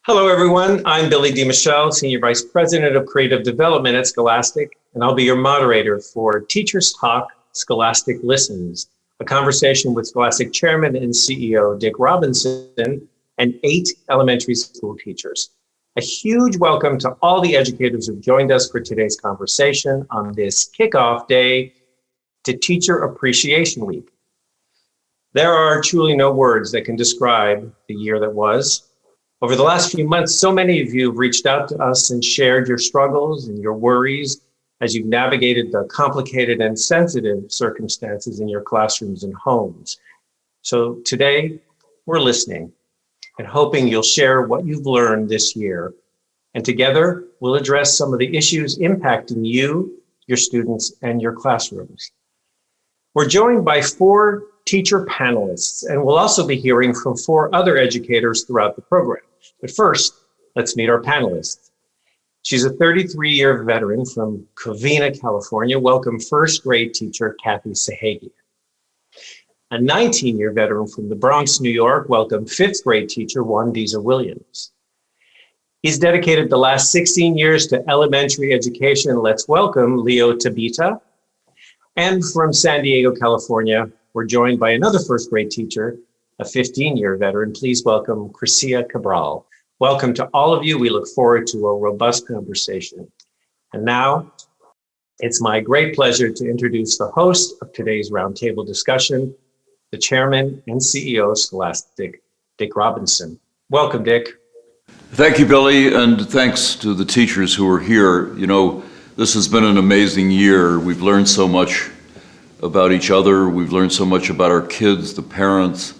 Hello, everyone. I'm Billy DiMichele, Senior Vice President of Creative Development at Scholastic, and I'll be your moderator for Teachers Talk Scholastic Listens, a conversation with Scholastic Chairman and CEO Dick Robinson and 8 elementary school teachers. A huge welcome to all the educators who've joined us for today's conversation on this kickoff day to Teacher Appreciation Week. There are truly no words that can describe the year that was. Over the last few months, so many of you have reached out to us and shared your struggles and your worries as you've navigated the complicated and sensitive circumstances in your classrooms and homes. So today, we're listening and hoping you'll share what you've learned this year. And together, we'll address some of the issues impacting you, your students, and your classrooms. We're joined by 4 teacher panelists, and we'll also be hearing from 4 other educators throughout the program. But first, let's meet our panelists. She's a 33-year veteran from Covina, California. Welcome first grade teacher, Kathy Sahagian. A 19-year veteran from the Bronx, New York. Welcome 5th grade teacher, Wandiza Williams. He's dedicated the last 16 years to elementary education. Let's welcome Leo Tabita. And from San Diego, California, we're joined by another first grade teacher, a 15-year veteran. Please welcome Crescia Cabral. Welcome to all of you. We look forward to a robust conversation. And now, it's my great pleasure to introduce the host of today's roundtable discussion, the Chairman and CEO of Scholastic, Dick Robinson. Welcome, Dick. Thank you, Billy, and thanks to the teachers who are here. You know, this has been an amazing year. We've learned so much about each other. We've learned so much about our kids, the parents.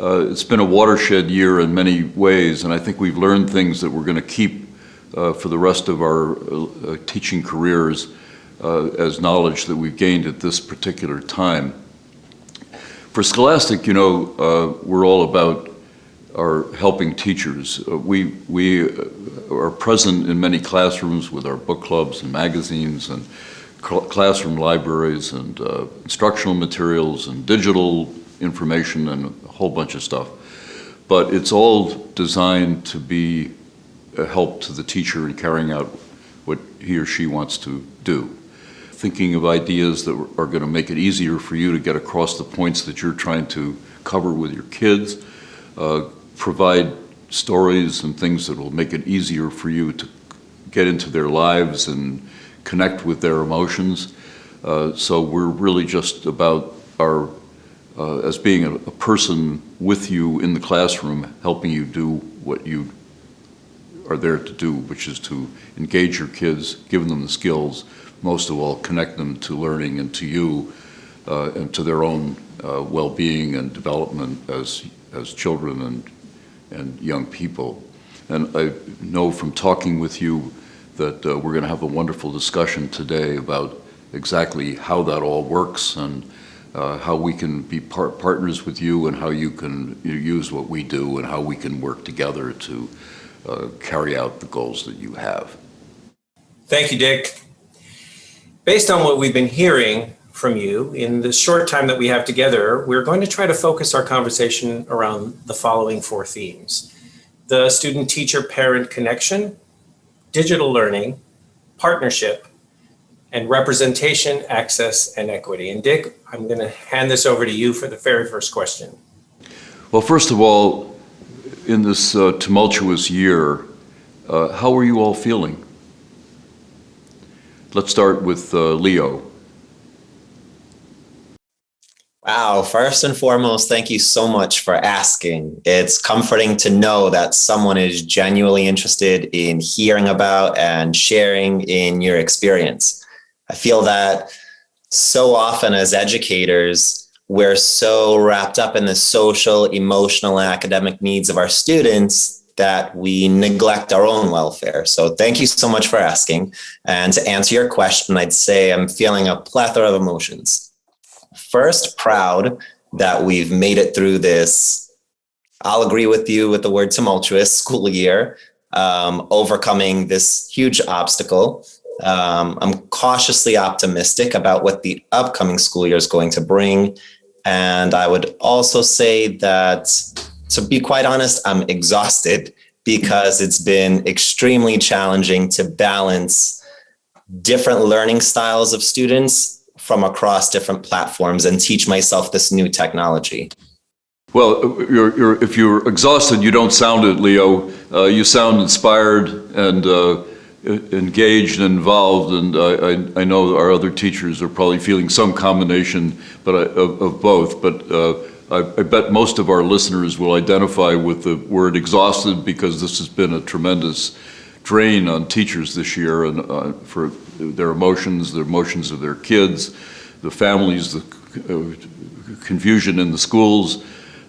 It's been a watershed year in many ways, and I think we've learned things that we're going to keep for the rest of our teaching careers as knowledge that we've gained at this particular time. For Scholastic, you know, we're all about our helping teachers. We are present in many classrooms with our book clubs and magazines and classroom libraries and instructional materials and digital information and a whole bunch of stuff. But it's all designed to be a help to the teacher in carrying out what he or she wants to do. Thinking of ideas that are going to make it easier for you to get across the points that you're trying to cover with your kids, provide stories and things that will make it easier for you to get into their lives and connect with their emotions. So we're really just about our as being a person with you in the classroom, helping you do what you are there to do, which is to engage your kids, give them the skills, most of all, connect them to learning and to you and to their own well-being and development as children and young people. And I know from talking with you that we're going to have a wonderful discussion today about exactly how that all works and how we can be partners with you and how you can use what we do and how we can work together to carry out the goals that you have. Thank you, Dick. Based on what we've been hearing from you in the short time that we have together, we're going to try to focus our conversation around the following 4 themes: the student-teacher-parent connection, digital learning, partnership, and representation, access, and equity. And Dick, I'm going to hand this over to you for the very first question. Well, first of all, in this tumultuous year, how are you all feeling? Let's start with Leo. Wow, first and foremost, thank you so much for asking. It's comforting to know that someone is genuinely interested in hearing about and sharing in your experience. I feel that so often as educators, we're so wrapped up in the social, emotional, and academic needs of our students that we neglect our own welfare. So thank you so much for asking. And to answer your question, I'd say I'm feeling a plethora of emotions. First, proud that we've made it through this, I'll agree with you with the word tumultuous, school year, overcoming this huge obstacle. I'm cautiously optimistic about what the upcoming school year is going to bring. And I would also say that, to be quite honest, I'm exhausted because it's been extremely challenging to balance different learning styles of students from across different platforms and teach myself this new technology. Well, if you're exhausted, you don't sound it, Leo. You sound inspired and engaged and involved, and I know our other teachers are probably feeling some combination of both, but I bet most of our listeners will identify with the word exhausted, because this has been a tremendous drain on teachers this year, and for their emotions of their kids, the families, the confusion in the schools,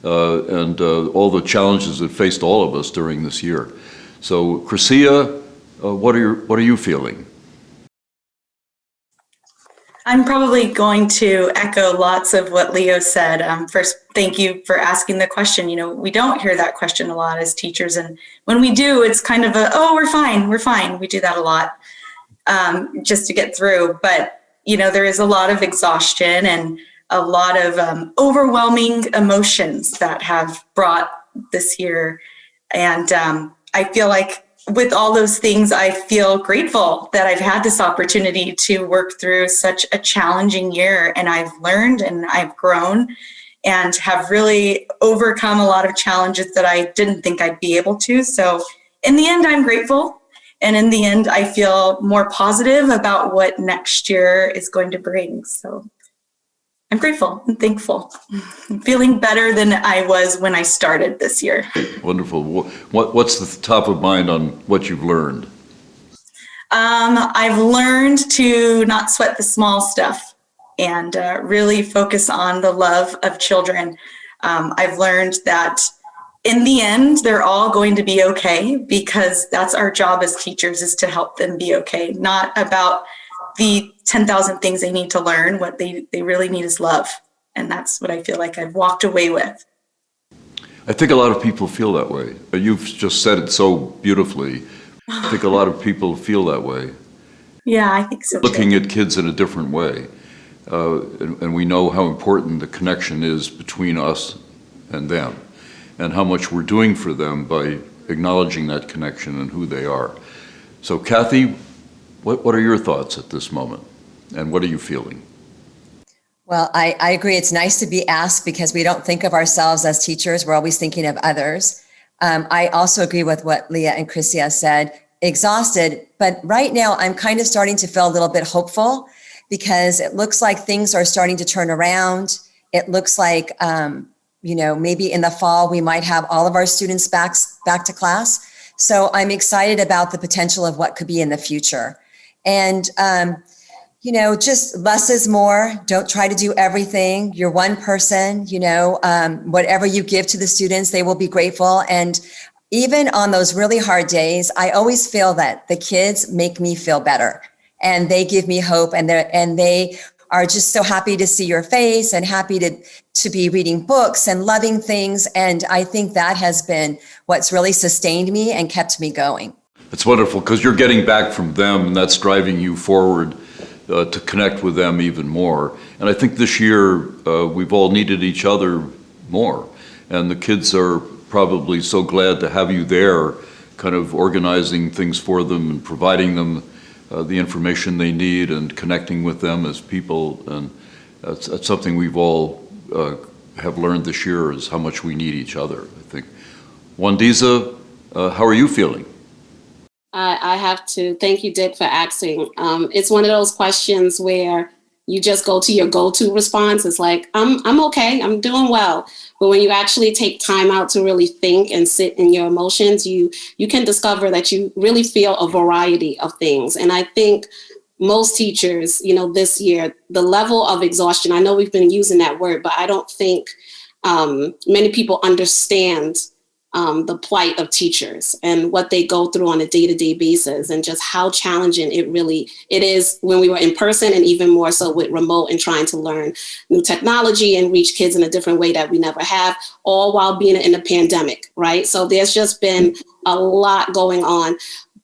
and all the challenges that faced all of us during this year. So, Chrisia, what are you feeling? I'm probably going to echo lots of what Leo said. First, thank you for asking the question. You know, we don't hear that question a lot as teachers, and when we do, it's kind of oh, we're fine. We do that a lot just to get through. But, you know, there is a lot of exhaustion and a lot of overwhelming emotions that have brought this year. And I feel like with all those things, I feel grateful that I've had this opportunity to work through such a challenging year, and I've learned and I've grown and have really overcome a lot of challenges that I didn't think I'd be able to. So in the end, I'm grateful. And in the end, I feel more positive about what next year is going to bring. So I'm grateful and thankful. I'm feeling better than I was when I started this year. Wonderful. What's the top of mind on what you've learned? I've learned to not sweat the small stuff and really focus on the love of children. I've learned that in the end, they're all going to be okay, because that's our job as teachers, is to help them be okay, not about the 10,000 things they need to learn. What they really need is love. And that's what I feel like I've walked away with. I think a lot of people feel that way. You've just said it so beautifully. I think a lot of people feel that way. Yeah, I think so too. Looking at kids in a different way. And we know how important the connection is between us and them, and how much we're doing for them by acknowledging that connection and who they are. So, Kathy, what are your thoughts at this moment, and what are you feeling? Well, I agree. It's nice to be asked, because we don't think of ourselves as teachers. We're always thinking of others. I also agree with what Leah and Chrisia said. Exhausted, but right now I'm kind of starting to feel a little bit hopeful, because it looks like things are starting to turn around. It looks like, maybe in the fall we might have all of our students back to class. So I'm excited about the potential of what could be in the future. And, just less is more. Don't try to do everything. You're one person, whatever you give to the students, they will be grateful. And even on those really hard days, I always feel that the kids make me feel better, and they give me hope, and they are just so happy to see your face and happy to be reading books and loving things. And I think that has been what's really sustained me and kept me going. It's wonderful, because you're getting back from them, and that's driving you forward to connect with them even more. And I think this year we've all needed each other more, and the kids are probably so glad to have you there, kind of organizing things for them and providing them the information they need and connecting with them as people. And that's something we've all have learned this year, is how much we need each other, I think. Wandiza, how are you feeling? I have to thank you, Dick, for asking. It's one of those questions where you just go to your go-to response. It's like, I'm okay, I'm doing well. But when you actually take time out to really think and sit in your emotions, you can discover that you really feel a variety of things. And I think most teachers, this year, the level of exhaustion, I know we've been using that word, but I don't think many people understand the plight of teachers and what they go through on a day-to-day basis, and just how challenging it is when we were in person, and even more so with remote and trying to learn new technology and reach kids in a different way that we never have, all while being in a pandemic, right? So there's just been a lot going on.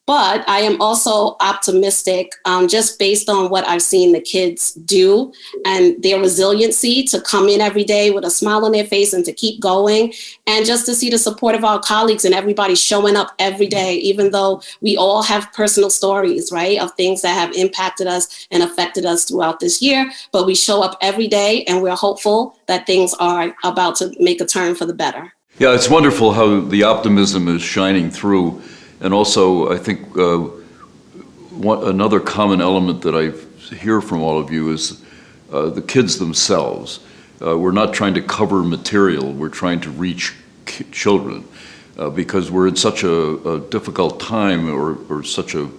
But I am also optimistic just based on what I've seen the kids do and their resiliency to come in every day with a smile on their face and to keep going. And just to see the support of our colleagues and everybody showing up every day, even though we all have personal stories, right, of things that have impacted us and affected us throughout this year. But we show up every day and we're hopeful that things are about to make a turn for the better. Yeah, it's wonderful how the optimism is shining through. And also, I think another common element that I hear from all of you is the kids themselves. We're not trying to cover material, we're trying to reach children because we're in such a difficult time or such an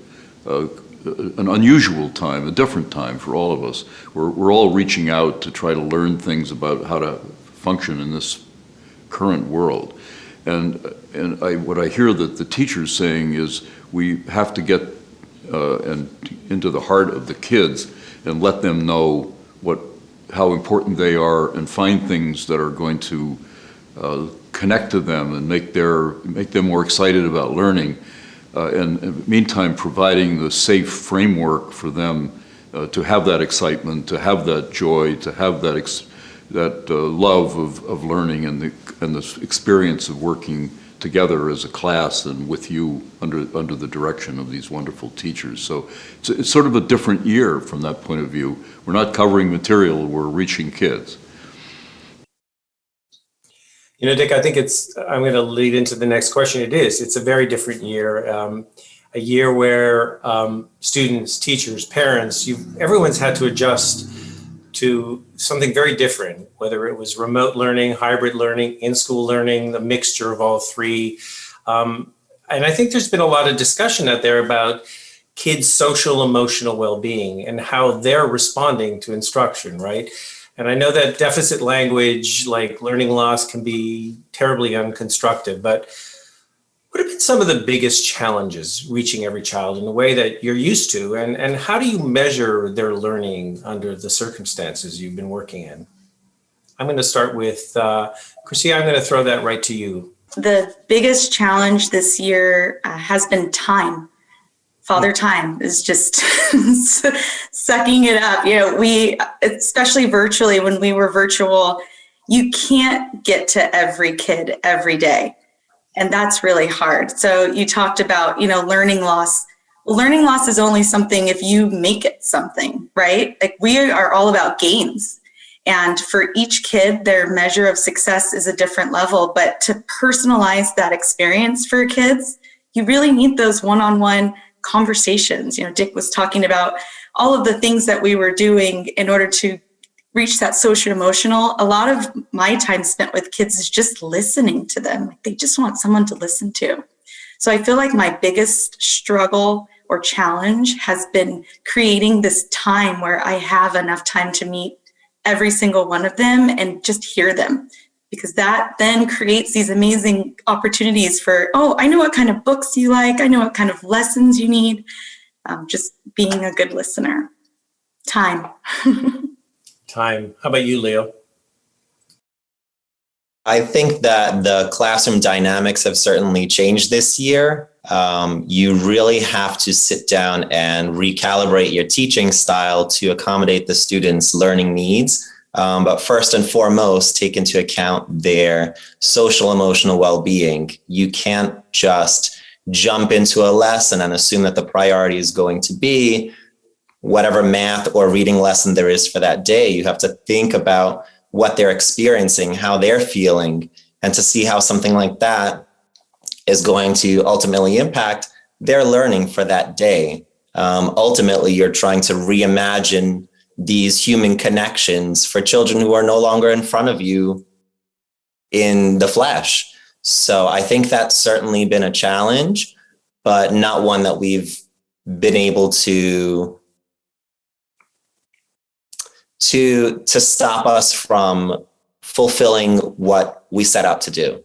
unusual time, a different time for all of us. We're all reaching out to try to learn things about how to function in this current world. And what I hear that the teachers saying is we have to get into the heart of the kids and let them know how important they are and find things that are going to connect to them and make them more excited about learning. And in the meantime, providing the safe framework for them to have that excitement, to have that joy, to have that love of learning and the experience of working together as a class and with you under the direction of these wonderful teachers. So it's sort of a different year from that point of view. We're not covering material, we're reaching kids. You know, Dick, I think I'm going to lead into the next question. It's a very different year, a year where students, teachers, parents, everyone's had to adjust to something very different, whether it was remote learning, hybrid learning, in-school learning, the mixture of all three. And I think there's been a lot of discussion out there about kids' social emotional well-being and how they're responding to instruction, right? And I know that deficit language like learning loss can be terribly unconstructive, but what have been some of the biggest challenges reaching every child in the way that you're used to? And how do you measure their learning under the circumstances you've been working in? I'm going to start with Chrissy. I'm going to throw that right to you. The biggest challenge this year has been time. Father time is just sucking it up. You know, we, especially virtually, when we were virtual, you can't get to every kid every day. And that's really hard. So you talked about, learning loss. Well, learning loss is only something if you make it something, right? Like we are all about gains. And for each kid, their measure of success is a different level. But to personalize that experience for kids, you really need those one-on-one conversations. Dick was talking about all of the things that we were doing in order to reach that social emotional. A lot of my time spent with kids is just listening to them. They just want someone to listen to. So I feel like my biggest struggle or challenge has been creating this time where I have enough time to meet every single one of them and just hear them, because that then creates these amazing opportunities for, I know what kind of books you like. I know what kind of lessons you need. Just being a good listener. Time. Time. How about you, Leo? I think that the classroom dynamics have certainly changed this year. You really have to sit down and recalibrate your teaching style to accommodate the students' learning needs. But first and foremost, take into account their social emotional well-being. You can't just jump into a lesson and assume that the priority is going to be whatever math or reading lesson there is for that day. You have to think about what they're experiencing, how they're feeling, and to see how something like that is going to ultimately impact their learning for that day. Ultimately, you're trying to reimagine these human connections for children who are no longer in front of you in the flesh. So I think that's certainly been a challenge, but not one that we've been able to stop us from fulfilling what we set out to do.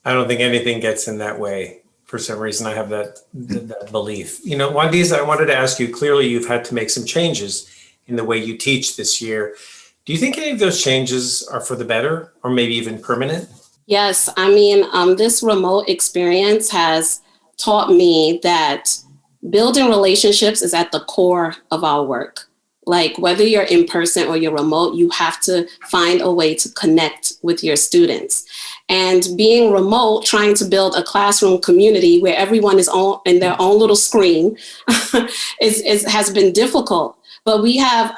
I don't think anything gets in that way. For some reason, I have that belief. Wandiza, I wanted to ask you, clearly you've had to make some changes in the way you teach this year. Do you think any of those changes are for the better or maybe even permanent? Yes, this remote experience has taught me that building relationships is at the core of our work. Like whether you're in person or you're remote, you have to find a way to connect with your students. And being remote, trying to build a classroom community where everyone is on in their own little screen has been difficult. But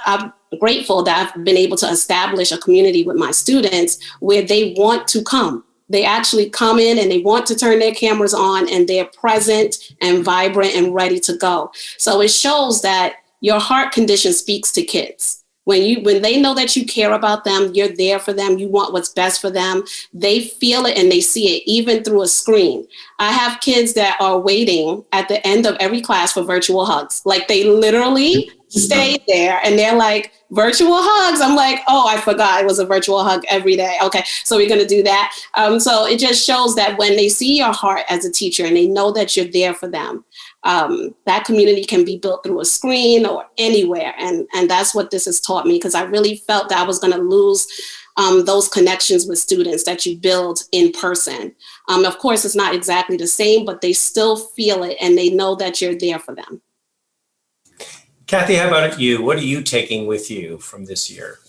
I'm grateful that I've been able to establish a community with my students where they want to come. They actually come in and they want to turn their cameras on and they're present and vibrant and ready to go. So it shows that your heart condition speaks to kids. When they know that you care about them, you're there for them, you want what's best for them, they feel it and they see it, even through a screen. I have kids that are waiting at the end of every class for virtual hugs. Like they literally stay there and they're like, virtual hugs. I'm like, oh, I forgot it was a virtual hug every day. Okay, so we're gonna do that. So it just shows that when they see your heart as a teacher and they know that you're there for them, that community can be built through a screen or anywhere. And that's what this has taught me, because I really felt that I was going to lose those connections with students that you build in person. Of course, it's not exactly the same, but they still feel it and they know that you're there for them. Kathy, how about you? What are you taking with you from this year?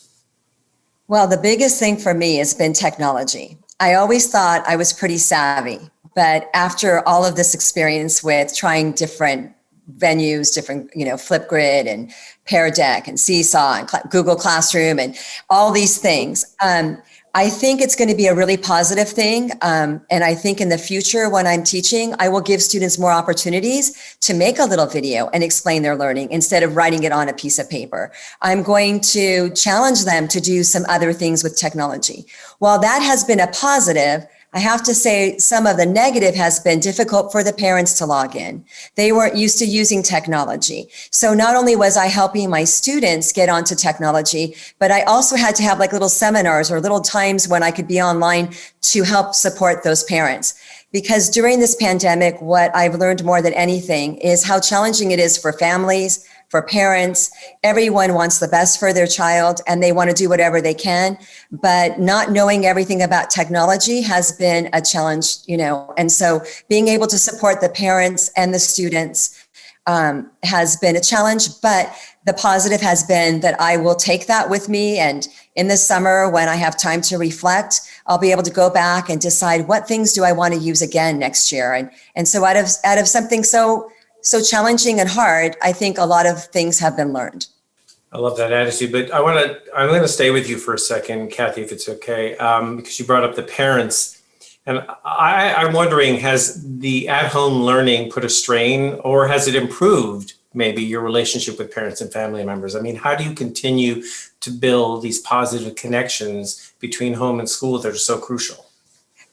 Well, the biggest thing for me has been technology. I always thought I was pretty savvy, but after all of this experience with trying different venues, different, Flipgrid and Pear Deck and Seesaw and Google Classroom and all these things, I think it's going to be a really positive thing. And I think in the future, when I'm teaching, I will give students more opportunities to make a little video and explain their learning instead of writing it on a piece of paper. I'm going to challenge them to do some other things with technology. While that has been a positive, I have to say some of the negative has been difficult for the parents to log in. They weren't used to using technology. So not only was I helping my students get onto technology, but I also had to have like little seminars or little times when I could be online to help support those parents. Because during this pandemic, what I've learned more than anything is how challenging it is for families, for parents. Everyone wants the best for their child and they want to do whatever they can, but not knowing everything about technology has been a challenge, and so being able to support the parents and the students has been a challenge, but the positive has been that I will take that with me, and in the summer when I have time to reflect, I'll be able to go back and decide what things do I want to use again next year. And so out of something so challenging and hard, I think a lot of things have been learned. I love that attitude, but I'm going to stay with you for a second, Kathy, if it's okay, because you brought up the parents. And I'm wondering, has the at-home learning put a strain, or has it improved maybe your relationship with parents and family members? I mean, how do you continue to build these positive connections between home and school that are so crucial?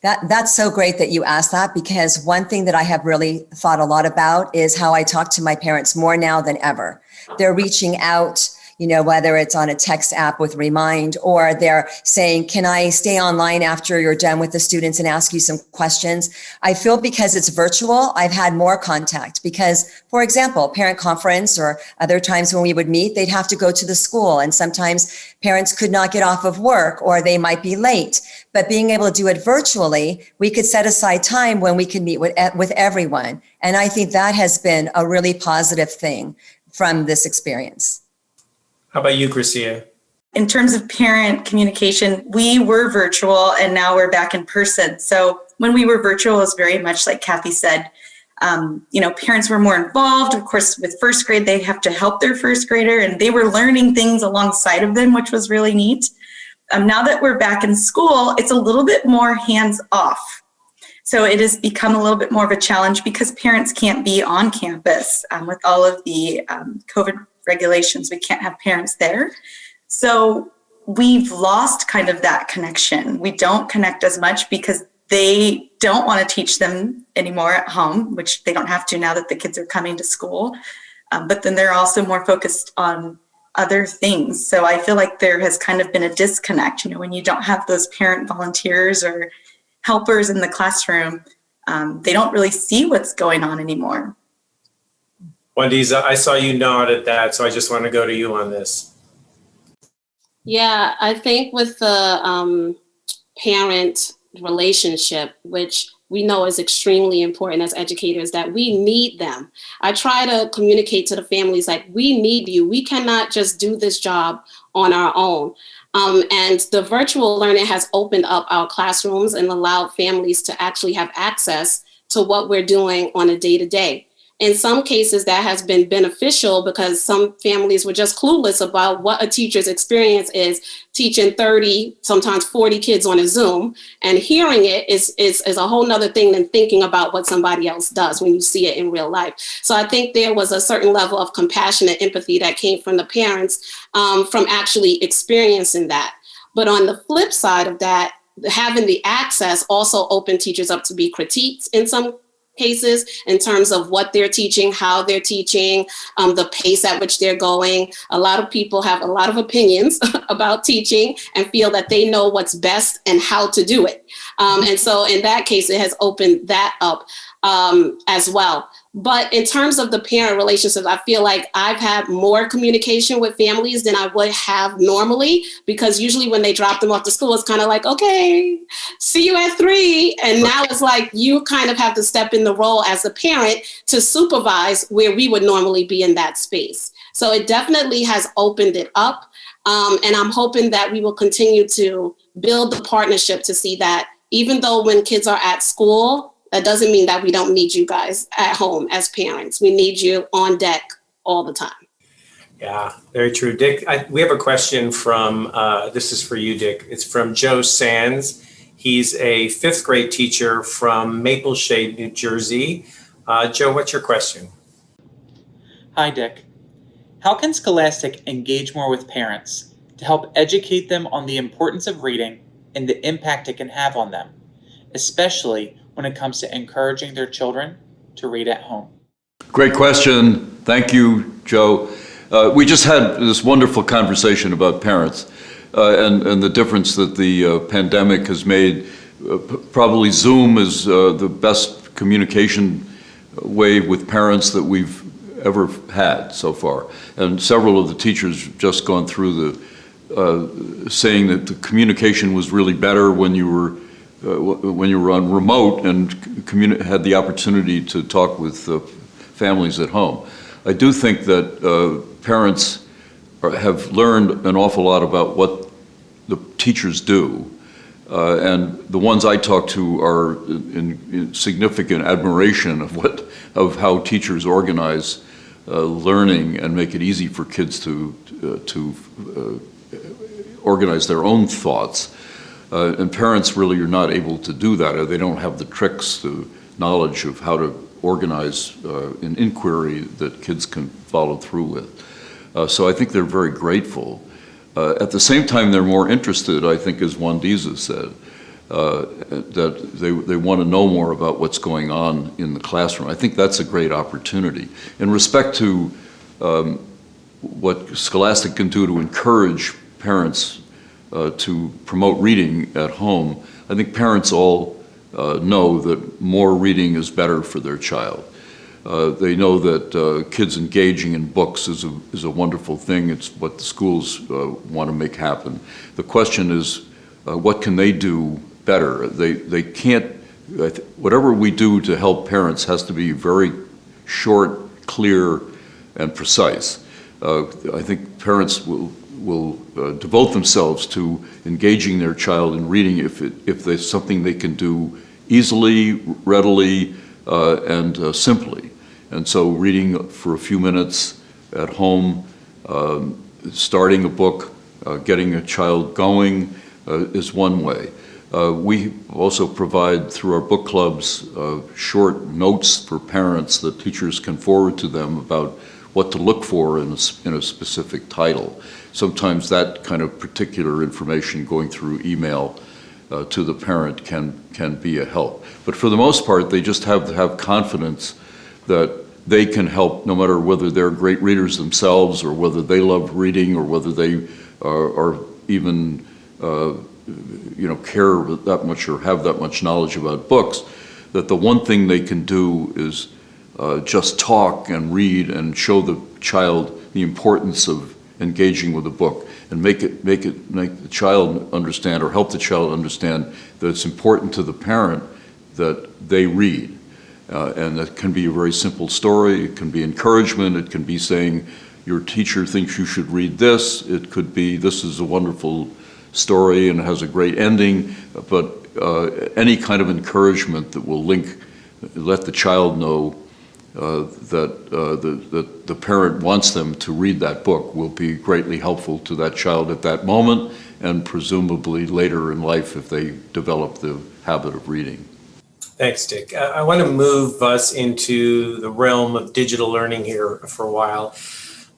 That's so great that you asked that, because one thing that I have really thought a lot about is how I talk to my parents more now than ever. They're reaching out, whether it's on a text app with Remind, or they're saying, can I stay online after you're done with the students and ask you some questions? I feel because it's virtual, I've had more contact because, for example, parent conference or other times when we would meet, they'd have to go to the school. And sometimes parents could not get off of work or they might be late. But being able to do it virtually, we could set aside time when we can meet with everyone. And I think that has been a really positive thing from this experience. How about you, Gracia? In terms of parent communication, we were virtual and now we're back in person. So when we were virtual, it was very much like Kathy said, parents were more involved. Of course, with first grade, they have to help their first grader and they were learning things alongside of them, which was really neat. Now that we're back in school, it's a little bit more hands off. So it has become a little bit more of a challenge because parents can't be on campus with all of the COVID regulations. We can't have parents there. So we've lost kind of that connection. We don't connect as much because they don't want to teach them anymore at home, which they don't have to now that the kids are coming to school. But then they're also more focused on other things. So I feel like there has kind of been a disconnect, when you don't have those parent volunteers or helpers in the classroom, they don't really see what's going on anymore. Wandiza, I saw you nod at that, so I just want to go to you on this. Yeah, I think with the parent relationship, which we know is extremely important as educators, that we need them. I try to communicate to the families, like, we need you. We cannot just do this job on our own. And the virtual learning has opened up our classrooms and allowed families to actually have access to what we're doing on a day-to-day. In some cases, that has been beneficial because some families were just clueless about what a teacher's experience is teaching 30, sometimes 40 kids on a Zoom, and hearing it is a whole nother thing than thinking about what somebody else does when you see it in real life. So I think there was a certain level of compassion and empathy that came from the parents from actually experiencing that. But on the flip side of that, having the access also opened teachers up to be critiqued in some cases in terms of what they're teaching, how they're teaching, the pace at which they're going. A lot of people have a lot of opinions about teaching and feel that they know what's best and how to do it. And so in that case, it has opened that up as well. But in terms of the parent relationships, I feel like I've had more communication with families than I would have normally, because usually when they drop them off to school, it's kind of like, okay, see you at 3. And now it's like you kind of have to step in the role as a parent to supervise where we would normally be in that space. So it definitely has opened it up. And I'm hoping that we will continue to build the partnership to see that even though when kids are at school, that doesn't mean that we don't need you guys at home as parents. We need you on deck all the time. Yeah, very true. Dick, we have a question from, this is for you, Dick. It's from Joe Sands. He's a 5th grade teacher from Maple Shade, New Jersey. Joe, what's your question? Hi, Dick. How can Scholastic engage more with parents to help educate them on the importance of reading and the impact it can have on them, especially when it comes to encouraging their children to read at home? Great question. Thank you, Joe. We just had this wonderful conversation about parents and the difference that the pandemic has made. Probably Zoom is the best communication way with parents that we've ever had so far. And several of the teachers just gone through the saying that the communication was really better when you were on remote and had the opportunity to talk with families at home. I do think that parents have learned an awful lot about what the teachers do, and the ones I talk to are in significant admiration of how teachers organize learning and make it easy for kids to organize their own thoughts. And parents really are not able to do that, or they don't have the tricks, the knowledge of how to organize an inquiry that kids can follow through with. So I think they're very grateful. At the same time, they're more interested, I think, as Juan Diza said, that they want to know more about what's going on in the classroom. I think that's a great opportunity. In respect to what Scholastic can do to encourage parents to promote reading at home, I think parents all know that more reading is better for their child. They know that kids engaging in books is a wonderful thing. It's what the schools want to make happen. The question is, what can they do better? They can't, whatever we do to help parents has to be very short, clear, and precise. I think parents will devote themselves to engaging their child in reading if there's something they can do easily, readily, and simply. And so reading for a few minutes at home, starting a book, getting a child going is one way. We also provide, through our book clubs, short notes for parents that teachers can forward to them about what to look for in a specific title. Sometimes that kind of particular information going through email to the parent can be a help. But for the most part, they just have to have confidence that they can help, no matter whether they're great readers themselves or whether they love reading or whether they are even care that much or have that much knowledge about books, that the one thing they can do is just talk and read and show the child the importance of engaging with a book and make the child understand, or help the child understand, that it's important to the parent that they read. And that can be a very simple story. It can be encouragement. It can be saying, your teacher thinks you should read this. It could be, this is a wonderful story and it has a great ending. But any kind of encouragement that will let the child know that the parent wants them to read that book will be greatly helpful to that child at that moment, and presumably later in life if they develop the habit of reading. Thanks, Dick. I want to move us into the realm of digital learning here for a while.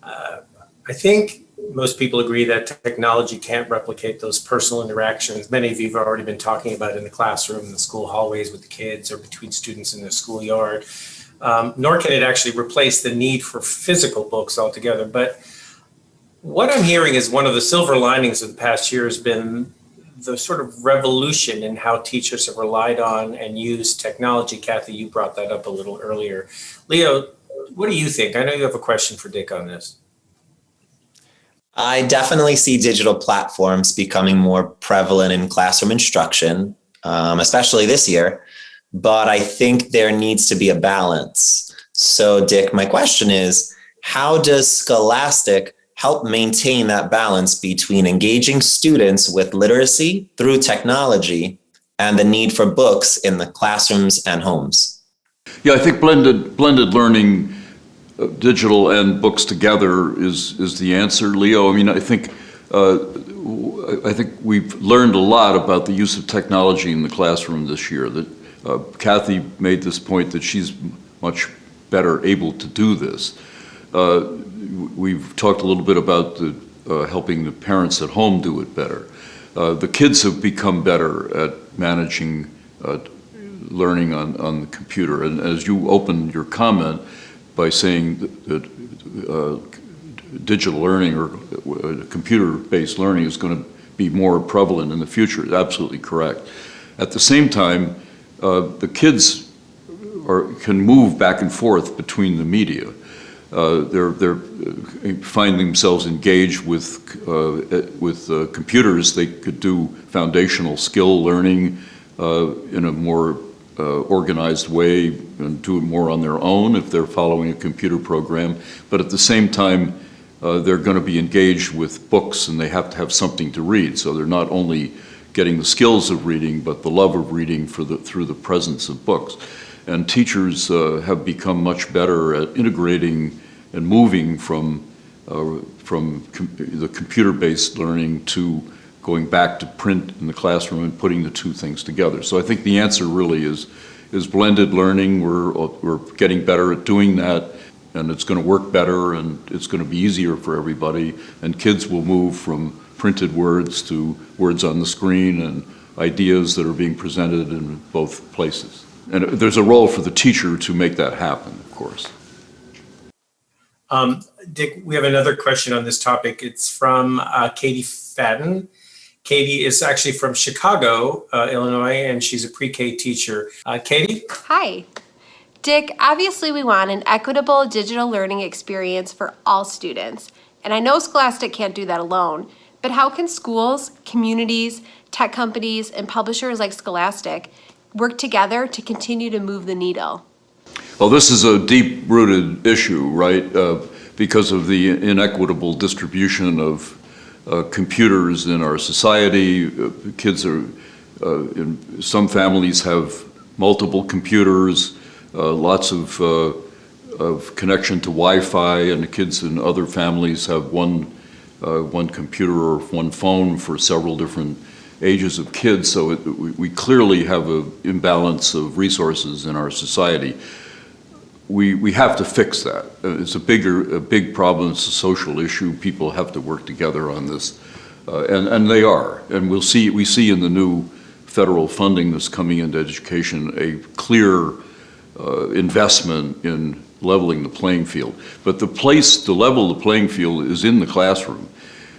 I think most people agree that technology can't replicate those personal interactions many of you have already been talking about in the classroom, in the school hallways with the kids, or between students in the schoolyard. Nor can it actually replace the need for physical books altogether. But what I'm hearing is one of the silver linings of the past year has been the sort of revolution in how teachers have relied on and used technology. Kathy, you brought that up a little earlier. Leo, what do you think? I know you have a question for Dick on this. I definitely see digital platforms becoming more prevalent in classroom instruction, especially this year, but I think there needs to be a balance. So Dick, my question is, how does Scholastic help maintain that balance between engaging students with literacy through technology and the need for books in the classrooms and homes? Yeah, I think blended learning, digital and books together is the answer, Leo. I mean, I think we've learned a lot about the use of technology in the classroom this year. That Kathy made this point that she's much better able to do this. We've talked a little bit about helping the parents at home do it better. The kids have become better at managing learning on the computer. And as you opened your comment by saying that digital learning or computer-based learning is going to be more prevalent in the future, is absolutely correct. At the same time, the kids can move back and forth between the media. They're finding themselves engaged with computers. They could do foundational skill learning in a more organized way and do it more on their own if they're following a computer program. But at the same time, they're going to be engaged with books, and they have to have something to read. So they're not only getting the skills of reading, but the love of reading through the presence of books. And teachers have become much better at integrating and moving from the computer-based learning to going back to print in the classroom and putting the two things together. So I think the answer really is blended learning. We're getting better at doing that, and it's going to work better, and it's going to be easier for everybody. And kids will move from printed words to words on the screen and ideas that are being presented in both places. And there's a role for the teacher to make that happen, of course. Dick, we have another question on this topic. It's from Katie Fadden. Katie is actually from Chicago, Illinois, and she's a pre-K teacher. Katie? Hi. Dick, obviously we want an equitable digital learning experience for all students. And I know Scholastic can't do that alone, but how can schools, communities, tech companies, and publishers like Scholastic work together to continue to move the needle? Well, this is a deep-rooted issue, right? Because of the inequitable distribution of computers in our society. Kids in some families have multiple computers, lots of connection to Wi-Fi, and the kids in other families have one computer or one phone for several different ages of kids. So we clearly have an imbalance of resources in our society. We have to fix that. It's a big problem. It's a social issue. People have to work together on this, and they are. And we see in the new federal funding that's coming into education a clear investment in leveling the playing field. But the place to level the playing field is in the classroom,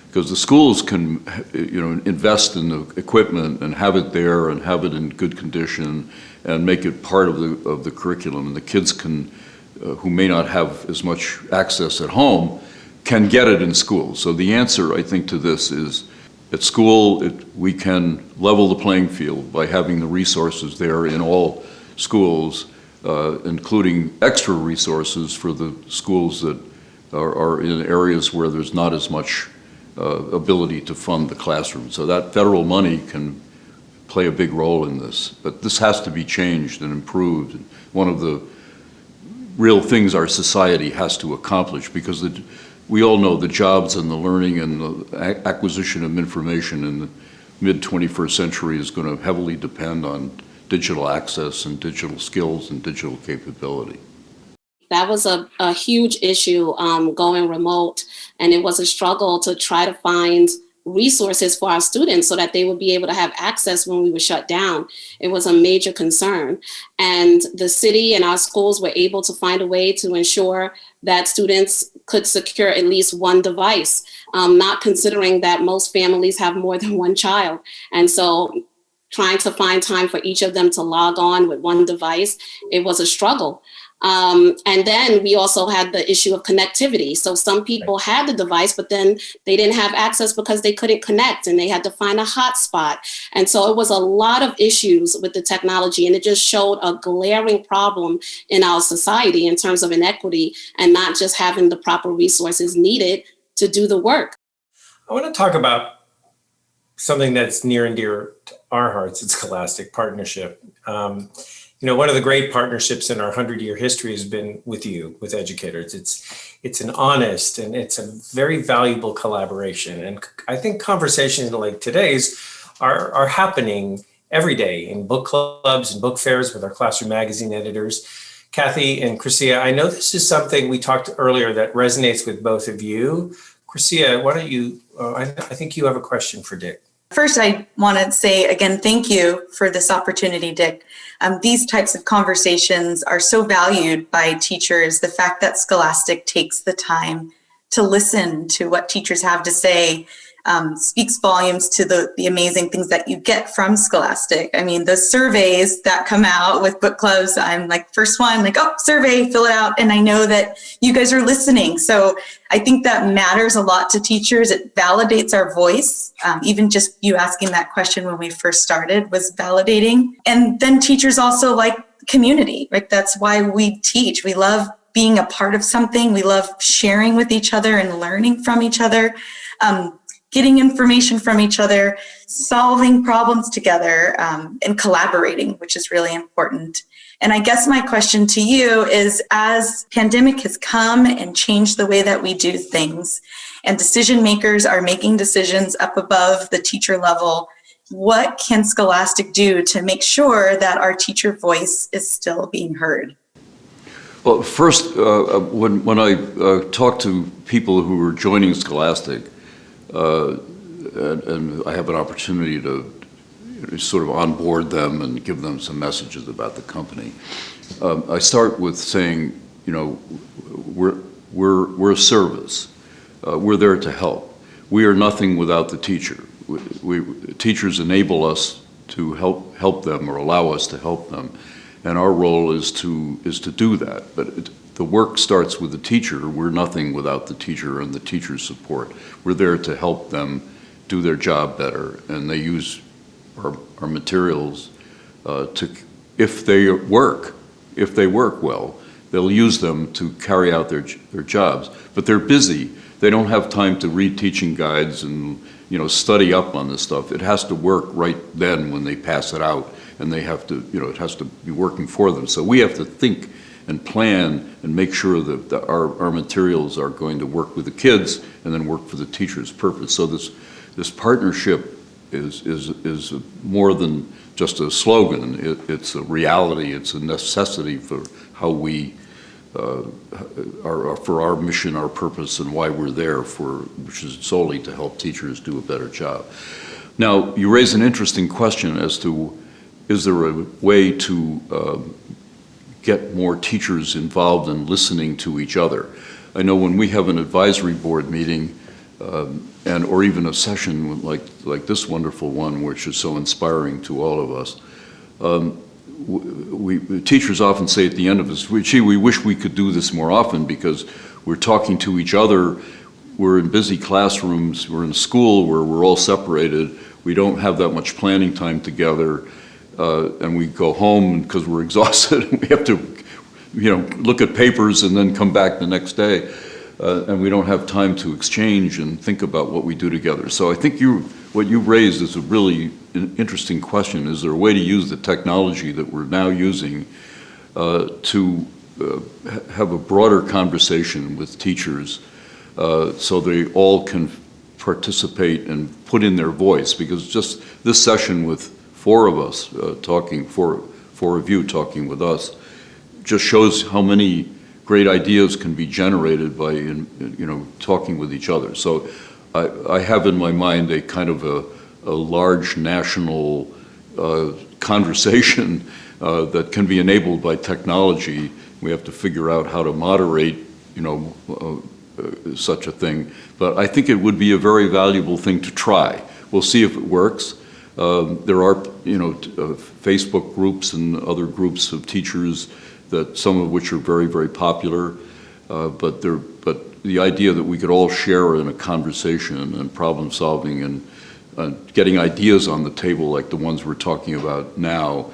because the schools can, invest in the equipment and have it there and have it in good condition and make it part of the curriculum, and the kids can, who may not have as much access at home, can get it in school. So the answer, I think, to this is At school, we can level the playing field by having the resources there in all schools, including extra resources for the schools that are in areas where there's not as much ability to fund the classroom. So that federal money can play a big role in this. But this has to be changed and improved. One of the real things our society has to accomplish, because we all know the jobs and the learning and the acquisition of information in the mid-21st century is going to heavily depend on digital access and digital skills and digital capability. That was a huge issue going remote, and it was a struggle to try to find resources for our students so that they would be able to have access when we were shut down. It was a major concern. And the city and our schools were able to find a way to ensure that students could secure at least one device, not considering that most families have more than one child. And so trying to find time for each of them to log on with one device, it was a struggle. And then we also had the issue of connectivity. So some people had the device, but then they didn't have access because they couldn't connect and they had to find a hotspot. And so it was a lot of issues with the technology, and it just showed a glaring problem in our society in terms of inequity and not just having the proper resources needed to do the work. I want to talk about something that's near and dear to our hearts. It's Scholastic Partnership. One of the great partnerships in our 100-year history has been with you, with educators. It's an honest and it's a very valuable collaboration. And I think conversations like today's are happening every day in book clubs and book fairs with our classroom magazine editors. Kathy and Chrisia, I know this is something we talked earlier that resonates with both of you. Chrisia, why don't you, I think you have a question for Dick. First, I want to say again, thank you for this opportunity, Dick. These types of conversations are so valued by teachers. The fact that Scholastic takes the time to listen to what teachers have to say speaks volumes to the amazing things that you get from Scholastic. I mean, the surveys that come out with book clubs, I'm like, first one, like, oh, survey, fill it out. And I know that you guys are listening. So I think that matters a lot to teachers. It validates our voice. Even just you asking that question when we first started was validating. And then teachers also like community, right? That's why we teach. We love being a part of something. We love sharing with each other and learning from each other. Getting information from each other, solving problems together, and collaborating, which is really important. And I guess my question to you is, as pandemic has come and changed the way that we do things, and decision makers are making decisions up above the teacher level, what can Scholastic do to make sure that our teacher voice is still being heard? Well, first, when I talk to people who are joining Scholastic, and I have an opportunity to sort of onboard them and give them some messages about the company. I start with saying, we're a service. We're there to help. We are nothing without the teacher. Teachers enable us to help them or allow us to help them, and our role is to do that. But the work starts with the teacher. We're nothing without the teacher and the teacher's support. We're there to help them do their job better, and they use our materials if they work well, they'll use them to carry out their jobs. But they're busy. They don't have time to read teaching guides and study up on this stuff. It has to work right then when they pass it out, and they have to, it has to be working for them. So we have to think and plan and make sure that our materials are going to work with the kids and then work for the teacher's purpose. So this partnership is more than just a slogan. It's a reality. It's a necessity for how we for our mission, our purpose, and why we're there, which is solely to help teachers do a better job. Now, you raise an interesting question as to, is there a way to get more teachers involved in listening to each other? I know when we have an advisory board meeting, or even a session like this wonderful one, which is so inspiring to all of us, teachers often say at the end of this, gee, we wish we could do this more often, because we're talking to each other we're in busy classrooms, we're in a school where we're all separated, we don't have that much planning time together, and we go home because we're exhausted, and we have to, look at papers and then come back the next day, and we don't have time to exchange and think about what we do together. So I think what you raised is a really interesting question. Is there a way to use the technology that we're now using to have a broader conversation with teachers so they all can participate and put in their voice? Because just this session with four of us four of you talking with us, just shows how many great ideas can be generated by talking with each other. So I have in my mind a kind of a large national conversation that can be enabled by technology. We have to figure out how to moderate, such a thing. But I think it would be a very valuable thing to try. We'll see if it works. There are, Facebook groups and other groups of teachers that some of which are very, very popular. But the idea that we could all share in a conversation and problem solving and getting ideas on the table like the ones we're talking about now,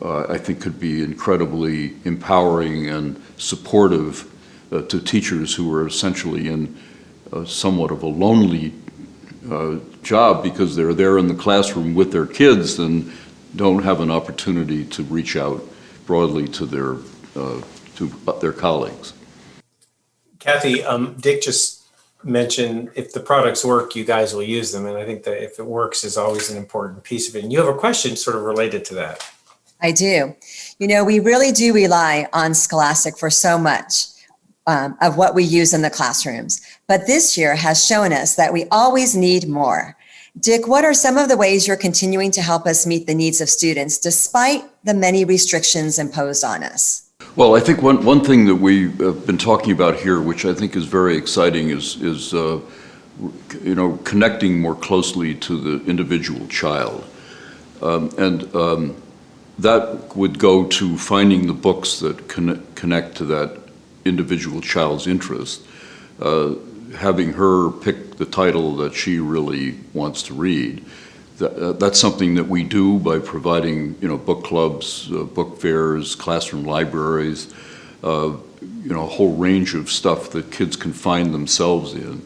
I think could be incredibly empowering and supportive to teachers who are essentially in somewhat of a lonely job because they're there in the classroom with their kids and don't have an opportunity to reach out broadly to their colleagues. Kathy, Dick just mentioned if the products work, you guys will use them. And I think that if it works is always an important piece of it. And you have a question sort of related to that. I do. We really do rely on Scholastic for so much of what we use in the classrooms. But this year has shown us that we always need more. Dick, what are some of the ways you're continuing to help us meet the needs of students despite the many restrictions imposed on us? Well, I think one thing that we've been talking about here, which I think is very exciting, is connecting more closely to the individual child. That would go to finding the books that connect to that individual child's interest, having her pick the title that she really wants to read. That's something that we do by providing, book clubs, book fairs, classroom libraries, a whole range of stuff that kids can find themselves in.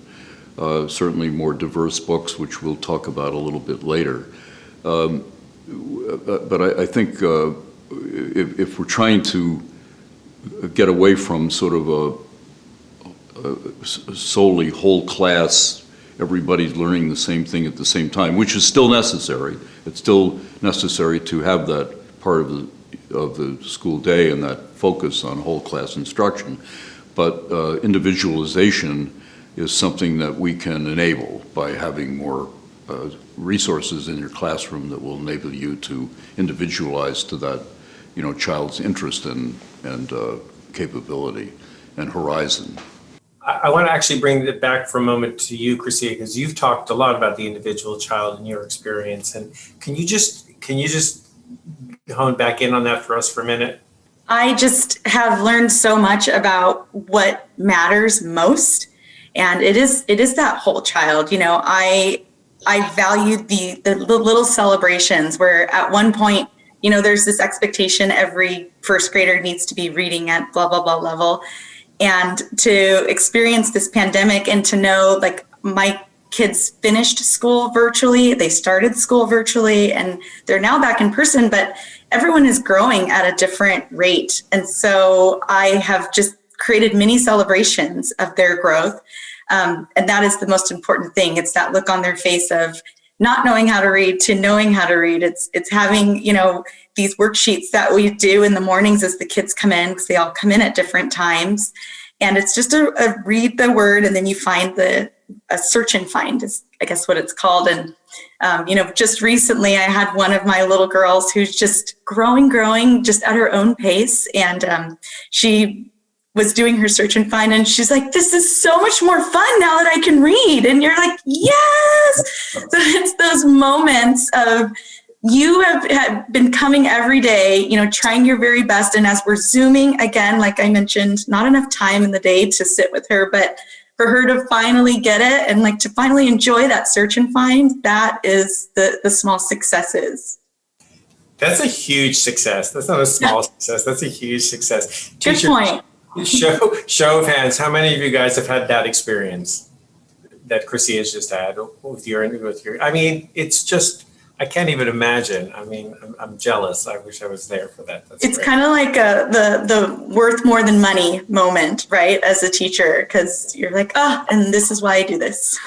Certainly more diverse books, which we'll talk about a little bit later. But I think if we're trying to get away from sort of a solely whole class, everybody's learning the same thing at the same time, which is still necessary. It's still necessary to have that part of the school day and that focus on whole class instruction. But individualization is something that we can enable by having more resources in your classroom that will enable you to individualize to that, child's interest and capability and horizon. I want to actually bring it back for a moment to you, Christia, because you've talked a lot about the individual child and your experience. And can you just hone back in on that for us for a minute? I just have learned so much about what matters most. And it is that whole child. I valued the little celebrations where at one point, there's this expectation every first grader needs to be reading at blah, blah, blah level. And to experience this pandemic and to know like my kids finished school virtually, they started school virtually, and they're now back in person, but everyone is growing at a different rate. And so I have just created mini celebrations of their growth. And that is the most important thing. It's that look on their face of not knowing how to read to knowing how to read. It's having, these worksheets that we do in the mornings as the kids come in, because they all come in at different times. And it's just a read the word, and then you find a search and find is, I guess, what it's called. And, just recently I had one of my little girls who's just growing just at her own pace. And she was doing her search and find, and she's like, this is so much more fun now that I can read. And you're like, yes. So it's those moments of you have been coming every day, trying your very best. And as we're Zooming, again, like I mentioned, not enough time in the day to sit with her, but for her to finally get it and like to finally enjoy that search and find, that is the small successes. That's a huge success. That's not a small success. That's a huge success. Good point. Show of hands. How many of you guys have had that experience that Chrissy has just had with your? I mean, it's just, I can't even imagine. I mean, I'm jealous. I wish I was there for that. That's It's great. kind of like the worth more than money moment, right? As a teacher, because you're like, and this is why I do this.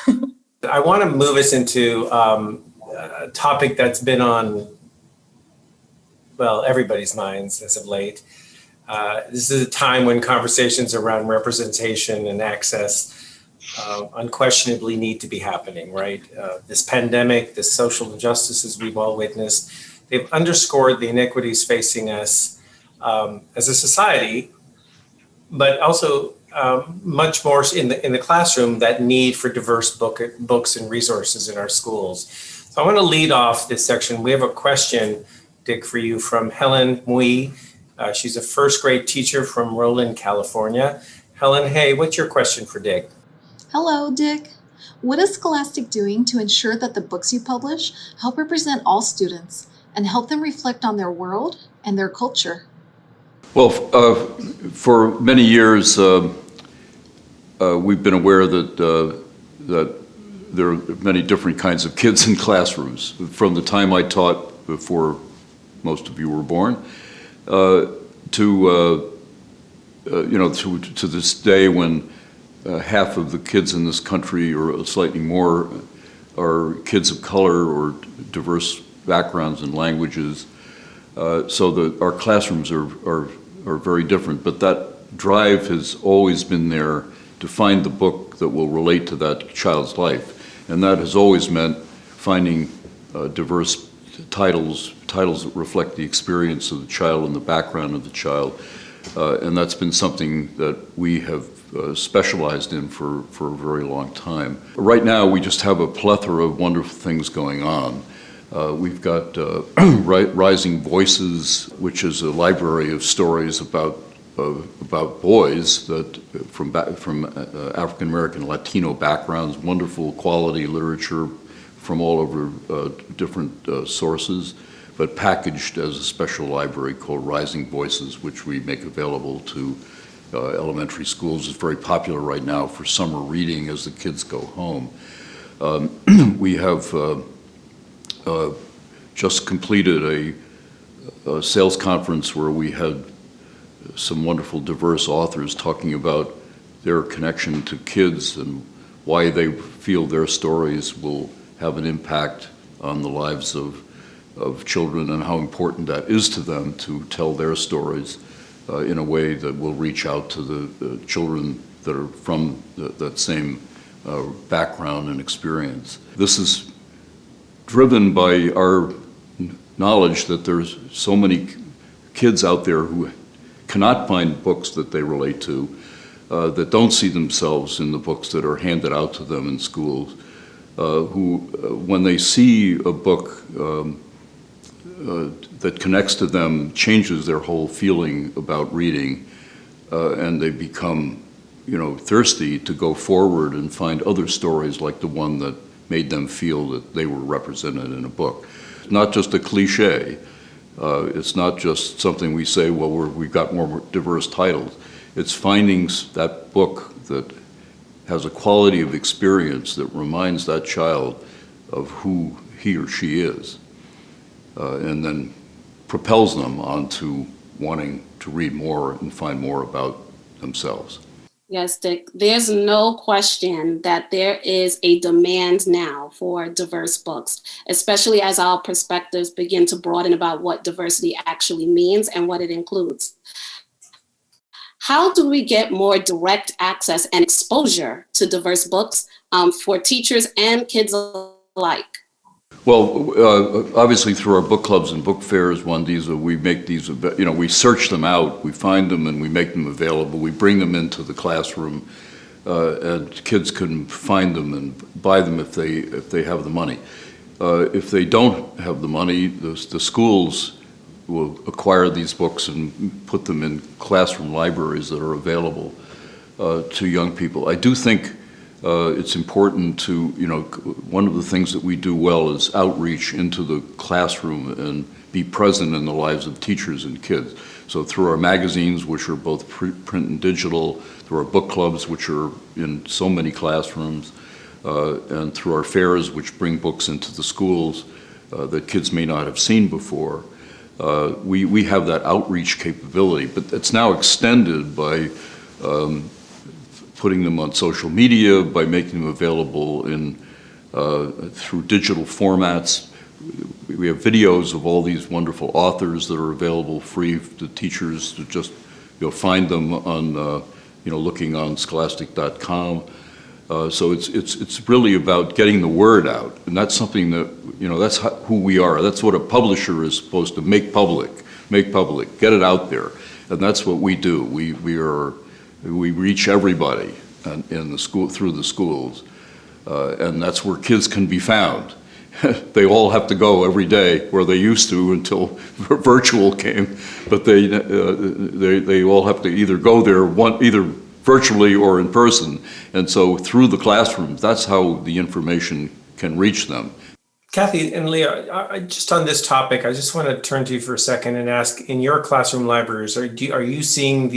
I want to move us into a topic that's been on, well, everybody's minds as of late. This is a time when conversations around representation and access unquestionably need to be happening, right? This pandemic, the social injustices we've all witnessed, they've underscored the inequities facing us as a society, but also much more in the classroom, that need for diverse books and resources in our schools. So I want to lead off this section. We have a question, Dick, for you from Helen Mui. She's a first grade teacher from Roland, California. Helen, hey, what's your question for Dick? Hello, Dick. What is Scholastic doing to ensure that the books you publish help represent all students and help them reflect on their world and their culture? Well, for many years, we've been aware that there are many different kinds of kids in classrooms. From the time I taught before most of you were born, to this day when half of the kids in this country, or slightly more, are kids of color or diverse backgrounds and languages. So that our classrooms are very different, but that drive has always been there to find the book that will relate to that child's life. And that has always meant finding diverse titles that reflect the experience of the child and the background of the child. And that's been something that we have specialized in for a very long time. Right now, we just have a plethora of wonderful things going on. We've got Rising Voices, which is a library of stories about boys that from African American Latino backgrounds, wonderful quality literature from all over different sources, but packaged as a special library called Rising Voices, which we make available to elementary schools. It's very popular right now for summer reading as the kids go home. We have just completed a sales conference where we had some wonderful diverse authors talking about their connection to kids and why they feel their stories will have an impact on the lives of children and how important that is to them to tell their stories in a way that will reach out to the children that are from that same background and experience. This is driven by our knowledge that there's so many kids out there who cannot find books that they relate to, that don't see themselves in the books that are handed out to them in schools, who, when they see a book that connects to them, changes their whole feeling about reading, and they become, thirsty to go forward and find other stories like the one that made them feel that they were represented in a book. It's not just a cliche. It's not just something we say, well, we've got more diverse titles. It's finding that book that has a quality of experience that reminds that child of who he or she is, and then propels them onto wanting to read more and find more about themselves. Yes, Dick, there's no question that there is a demand now for diverse books, especially as our perspectives begin to broaden about what diversity actually means and what it includes. How do we get more direct access and exposure to diverse books for teachers and kids alike? Well, obviously through our book clubs and book fairs, we make these, we search them out, we find them and we make them available. We bring them into the classroom and kids can find them and buy them if they have the money. If they don't have the money, the schools will acquire these books and put them in classroom libraries that are available to young people. I do think it's important to, one of the things that we do well is outreach into the classroom and be present in the lives of teachers and kids. So through our magazines, which are both print and digital, through our book clubs, which are in so many classrooms, and through our fairs, which bring books into the schools that kids may not have seen before, we have that outreach capability. But it's now extended by putting them on social media, by making them available through digital formats. We have videos of all these wonderful authors that are available free to teachers to just find them on looking on scholastic.com. So it's really about getting the word out, and that's something that that's who we are. That's what a publisher is supposed to make public, get it out there, and that's what we do. We reach everybody in the school through the schools, and that's where kids can be found. They all have to go every day where they used to until virtual came, but they all have to either go there either virtually or in person, and so through the classrooms, that's how the information can reach them. Kathy and Leah, just on this topic, I just want to turn to you for a second and ask: in your classroom libraries, are you seeing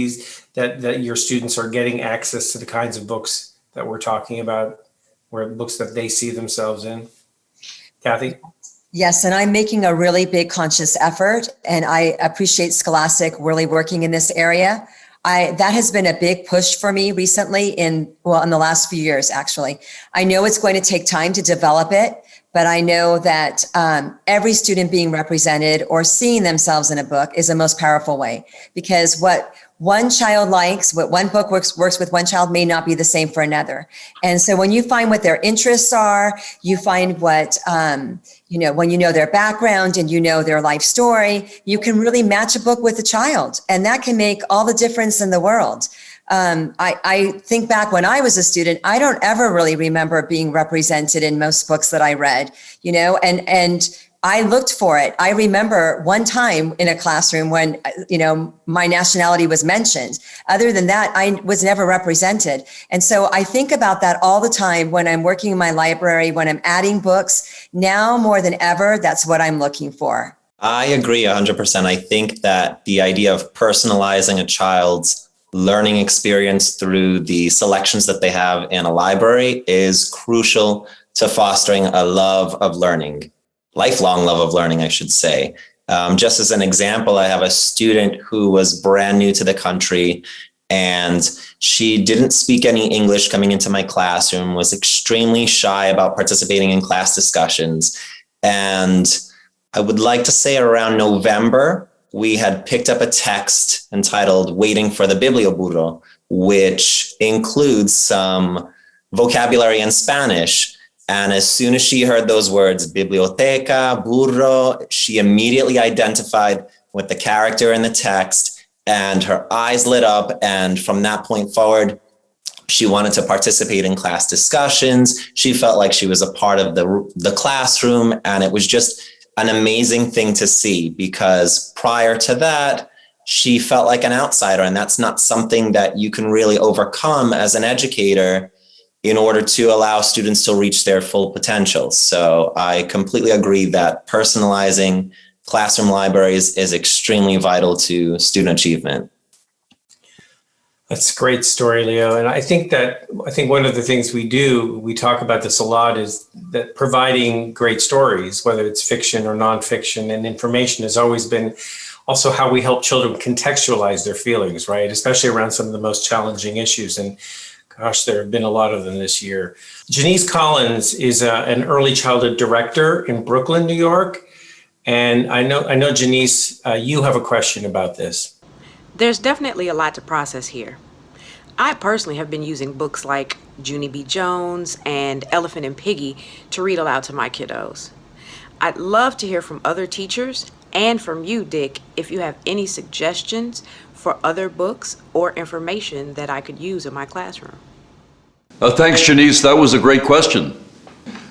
that your students are getting access to the kinds of books that we're talking about, or books that they see themselves in? Kathy? Yes, and I'm making a really big conscious effort, and I appreciate Scholastic really working in this area. That has been a big push for me recently in the last few years, actually. I know it's going to take time to develop it, but I know that every student being represented or seeing themselves in a book is the most powerful way, because what one child likes, what one book works with one child may not be the same for another. And so when you find what their interests are, you find what, when you know their background and you know their life story, you can really match a book with a child. And that can make all the difference in the world. I think back when I was a student, I don't ever really remember being represented in most books that I read, and I looked for it. I remember one time in a classroom when, my nationality was mentioned. Other than that, I was never represented. And so I think about that all the time when I'm working in my library, when I'm adding books. Now more than ever, that's what I'm looking for. I agree 100%. I think that the idea of personalizing a child's learning experience through the selections that they have in a library is crucial to fostering a love of learning. Lifelong love of learning, I should say. Just as an example, I have a student who was brand new to the country, and she didn't speak any English coming into my classroom, was extremely shy about participating in class discussions. And I would like to say around November, we had picked up a text entitled Waiting for the Biblioburro, which includes some vocabulary in Spanish. And as soon as she heard those words, biblioteca, burro, she immediately identified with the character in the text, and her eyes lit up. And from that point forward, she wanted to participate in class discussions. She felt like she was a part of the classroom. And it was just an amazing thing to see, because prior to that, she felt like an outsider. And that's not something that you can really overcome as an educator in order to allow students to reach their full potential. So I completely agree that personalizing classroom libraries is extremely vital to student achievement. That's a great story, Leo. And I think one of the things we talk about this a lot, is that providing great stories, whether it's fiction or nonfiction, and information has always been also how we help children contextualize their feelings, right? Especially around some of the most challenging issues. And gosh, there have been a lot of them this year. Janice Collins is an early childhood director in Brooklyn, New York. And I know, Janice, you have a question about this. There's definitely a lot to process here. I personally have been using books like Junie B. Jones and Elephant and Piggy to read aloud to my kiddos. I'd love to hear from other teachers and from you, Dick, if you have any suggestions for other books or information that I could use in my classroom. Thanks, Janice. That was a great question.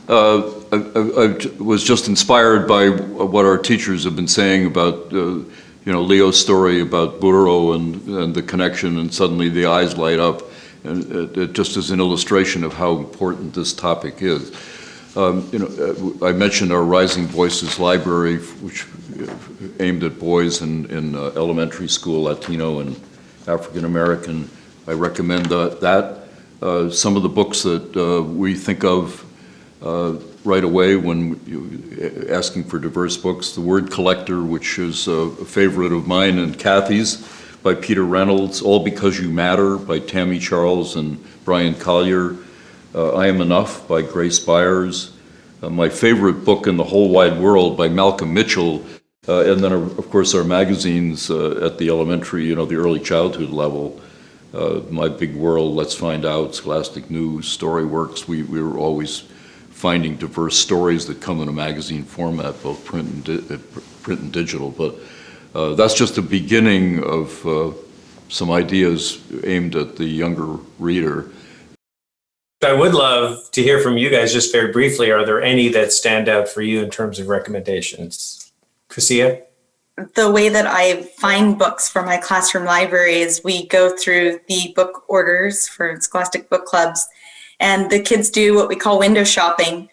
I was just inspired by what our teachers have been saying about Leo's story about Burro and the connection, and suddenly the eyes light up. and it just as an illustration of how important this topic is. I mentioned our Rising Voices Library, which aimed at boys in elementary school, Latino and African American. I recommend that. Some of the books that we think of right away when asking for diverse books, The Word Collector, which is a favorite of mine and Kathy's, by Peter Reynolds, All Because You Matter by Tammy Charles and Brian Collier, I Am Enough by Grace Byers, my favorite book in the whole wide world by Malcolm Mitchell, and then of course our magazines at the elementary, the early childhood level, My Big World, Let's Find Out, Scholastic News, Storyworks. We were always finding diverse stories that come in a magazine format, both print and digital. But that's just the beginning of some ideas aimed at the younger reader. I would love to hear from you guys just very briefly. Are there any that stand out for you in terms of recommendations? Chrisia? The way that I find books for my classroom library is we go through the book orders for Scholastic Book Clubs, and the kids do what we call window shopping.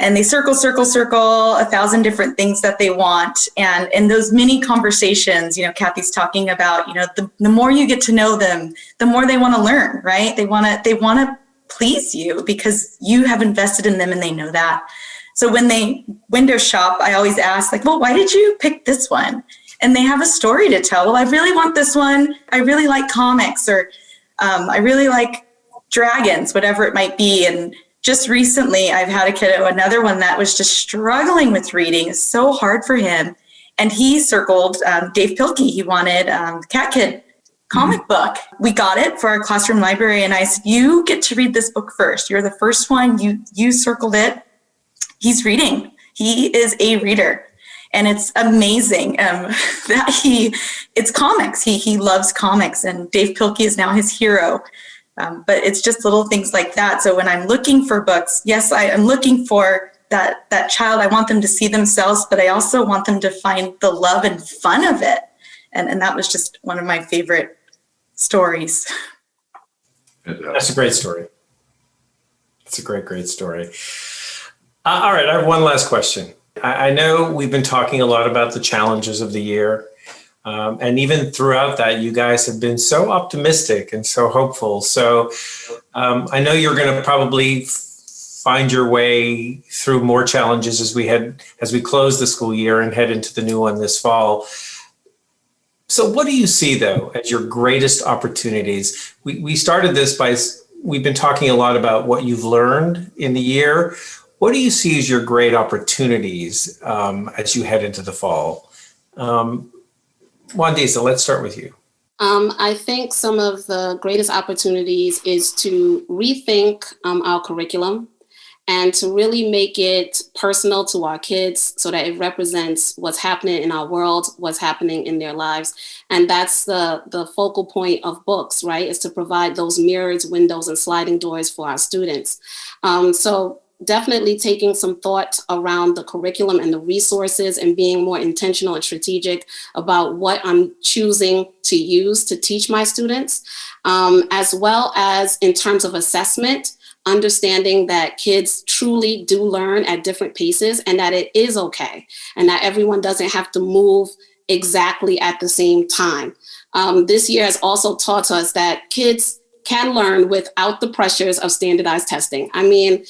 And they circle 1,000 different things that they want. And in those mini conversations, Kathy's talking about, the more you get to know them, the more they want to learn, right? They want to please you because you have invested in them and they know that. So when they window shop, I always ask well, why did you pick this one? And they have a story to tell. Well, I really want this one. I really like comics, or I really like dragons, whatever it might be. And just recently, I've had a kiddo, another one that was just struggling with reading. It's so hard for him. And he circled Dave Pilkey. He wanted Cat Kid comic book. We got it for our classroom library. And I said, you get to read this book first. You're the first one. You circled it. He's reading. He is a reader. And it's amazing that it's comics. He loves comics. And Dave Pilkey is now his hero. But it's just little things like that. So when I'm looking for books, yes, I am looking for that child. I want them to see themselves, but I also want them to find the love and fun of it. And that was just one of my favorite stories. That's a great story. It's a great story. All right, I have one last question. I know we've been talking a lot about the challenges of the year. And even throughout that, you guys have been so optimistic and so hopeful. So I know you're going to probably find your way through more challenges as we close the school year and head into the new one this fall. So what do you see, though, as your greatest opportunities? We started this we've been talking a lot about what you've learned in the year. What do you see as your great opportunities as you head into the fall? Wandisa, let's start with you. I think some of the greatest opportunities is to rethink our curriculum and to really make it personal to our kids so that it represents what's happening in our world, what's happening in their lives. And that's the focal point of books, right? Is to provide those mirrors, windows, and sliding doors for our students. So definitely taking some thought around the curriculum and the resources and being more intentional and strategic about what I'm choosing to use to teach my students, as well as in terms of assessment, understanding that kids truly do learn at different paces and that it is okay and that everyone doesn't have to move exactly at the same time. This year has also taught us that kids can learn without the pressures of standardized testing. I mean,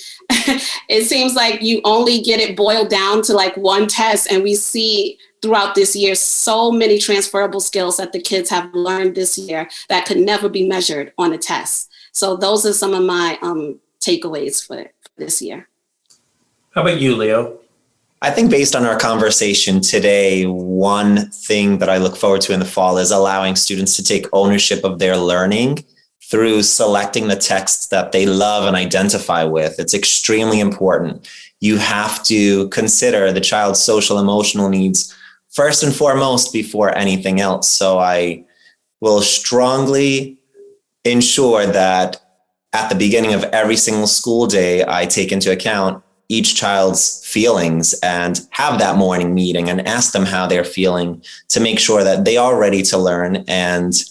it seems like you only get it boiled down to like one test, and we see throughout this year so many transferable skills that the kids have learned this year that could never be measured on a test. So those are some of my takeaways for this year. How about you, Leo? I think based on our conversation today, one thing that I look forward to in the fall is allowing students to take ownership of their learning through selecting the texts that they love and identify with. It's extremely important. You have to consider the child's social emotional needs first and foremost before anything else. So I will strongly ensure that at the beginning of every single school day, I take into account each child's feelings and have that morning meeting and ask them how they're feeling to make sure that they are ready to learn and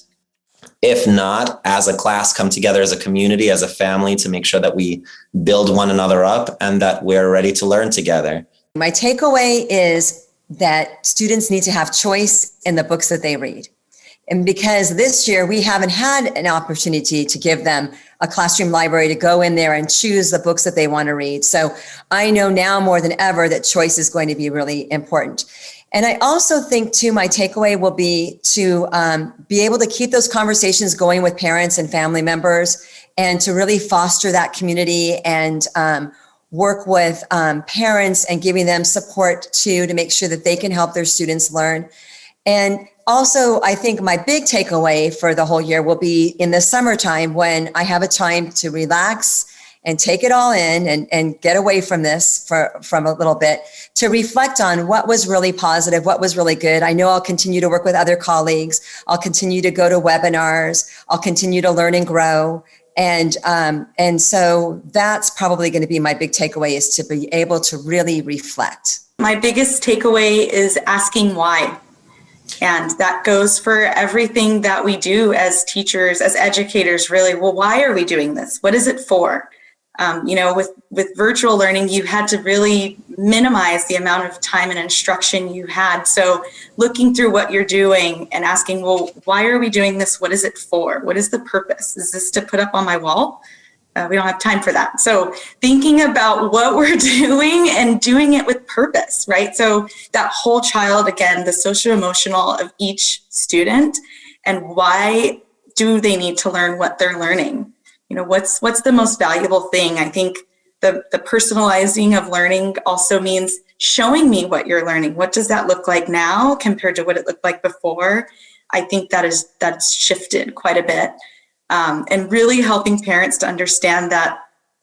If not, as a class, come together as a community, as a family, to make sure that we build one another up and that we're ready to learn together. My takeaway is that students need to have choice in the books that they read. And because this year we haven't had an opportunity to give them a classroom library to go in there and choose the books that they want to read. So I know now more than ever that choice is going to be really important. And I also think too, my takeaway will be to be able to keep those conversations going with parents and family members, and to really foster that community and work with parents and giving them support too, to make sure that they can help their students learn. And also, I think my big takeaway for the whole year will be in the summertime, when I have a time to relax and take it all in and get away from this from a little bit, to reflect on what was really positive, what was really good. I know I'll continue to work with other colleagues. I'll continue to go to webinars. I'll continue to learn and grow. And so that's probably going to be my big takeaway, is to be able to really reflect. My biggest takeaway is asking why. And that goes for everything that we do as teachers, as educators, really. Well, why are we doing this? What is it for? With virtual learning, you had to really minimize the amount of time and instruction you had. So looking through what you're doing and asking, well, why are we doing this? What is it for? What is the purpose? Is this to put up on my wall? We don't have time for that. So thinking about what we're doing and doing it with purpose, right? So that whole child, again, the socio-emotional of each student, and why do they need to learn what they're learning? What's the most valuable thing? I think the personalizing of learning also means showing me what you're learning. What does that look like now compared to what it looked like before? I think that's shifted quite a bit. And really helping parents to understand that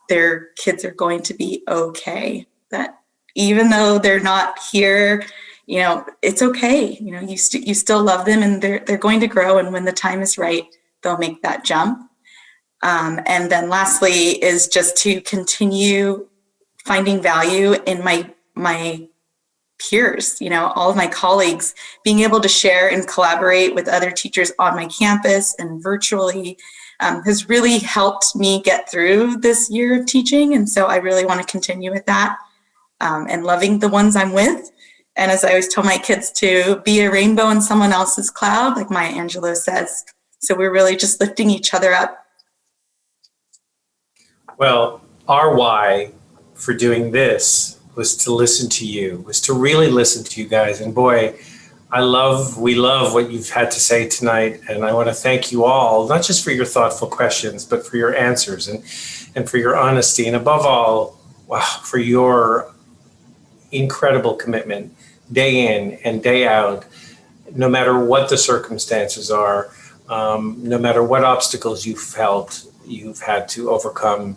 their kids are going to be okay, that even though they're not here, it's okay. You still love them, and they're going to grow. And when the time is right, they'll make that jump. And then lastly is just to continue finding value in my peers, all of my colleagues, being able to share and collaborate with other teachers on my campus and virtually has really helped me get through this year of teaching. And so I really want to continue with that, and loving the ones I'm with. And as I always tell my kids, to be a rainbow in someone else's cloud, like Maya Angelou says. So we're really just lifting each other up. Well, our why for doing this was to listen to you, was to really listen to you guys. And boy, we love what you've had to say tonight. And I want to thank you all, not just for your thoughtful questions, but for your answers and for your honesty. And above all, wow, for your incredible commitment day in and day out, no matter what the circumstances are, no matter what obstacles you've had to overcome.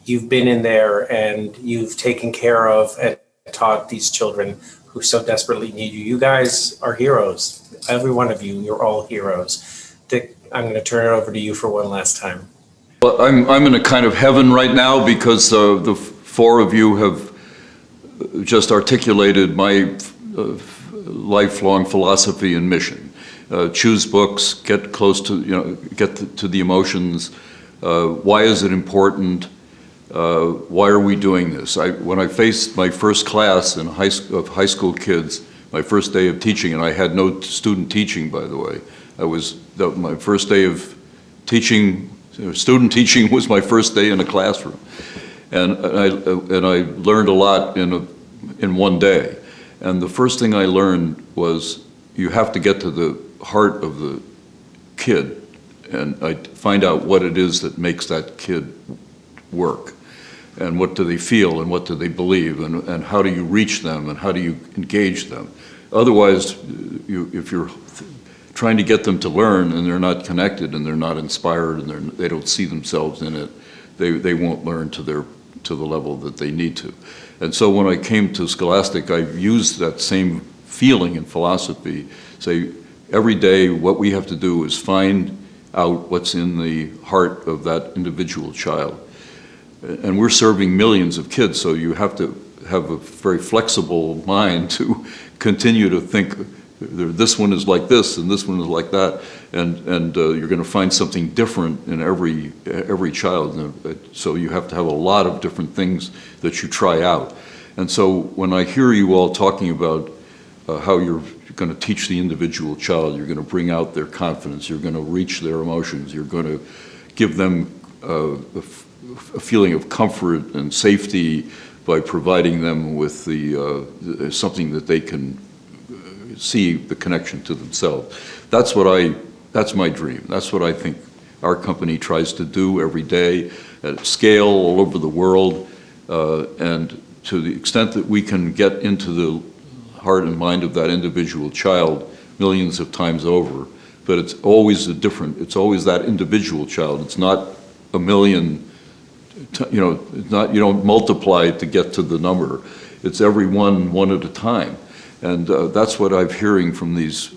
You've been in there and you've taken care of and taught these children who so desperately need you. You guys are heroes. Every one of you, you're all heroes. Dick, I'm going to turn it over to you for one last time. Well, I'm in a kind of heaven right now, because the four of you have just articulated my lifelong philosophy and mission. Choose books, get close to, get to the emotions. Why is it important? Why are we doing this? When I faced my first class of high school kids, my first day of teaching, and I had no student teaching, by the way. My first day of teaching, student teaching was my first day in a classroom. And I learned a lot in one day. And the first thing I learned was you have to get to the heart of the kid and find out what it is that makes that kid work. And what do they feel, and what do they believe, and how do you reach them, and how do you engage them? Otherwise, if you're trying to get them to learn and they're not connected and they're not inspired and they don't see themselves in it, they won't learn to the level that they need to. And so when I came to Scholastic, I used that same feeling and philosophy. Say, every day what we have to do is find out what's in the heart of that individual child. And we're serving millions of kids, so you have to have a very flexible mind to continue to think this one is like this and this one is like that, and you're going to find something different in every child. So you have to have a lot of different things that you try out. And so when I hear you all talking about how you're going to teach the individual child, you're going to bring out their confidence, you're going to reach their emotions, you're going to give them a feeling of comfort and safety by providing them with something that they can see the connection to themselves. That's my dream. That's what I think our company tries to do every day at scale all over the world. And to the extent that we can get into the heart and mind of that individual child millions of times over, but it's always it's always that individual child. It's not a million, you don't multiply it to get to the number. It's every one at a time. And that's what I'm hearing from these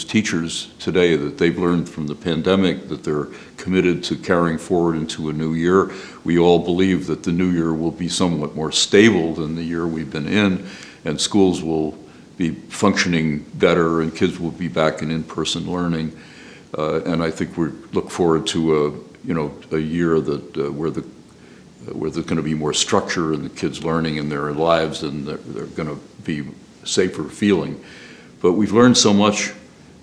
teachers today, that they've learned from the pandemic, that they're committed to carrying forward into a new year. We all believe that the new year will be somewhat more stable than the year we've been in, and schools will be functioning better and kids will be back in in-person learning. And I think we look forward to a year that where there's going to be more structure in the kids' learning in their lives, and they're going to be safer feeling. But we've learned so much,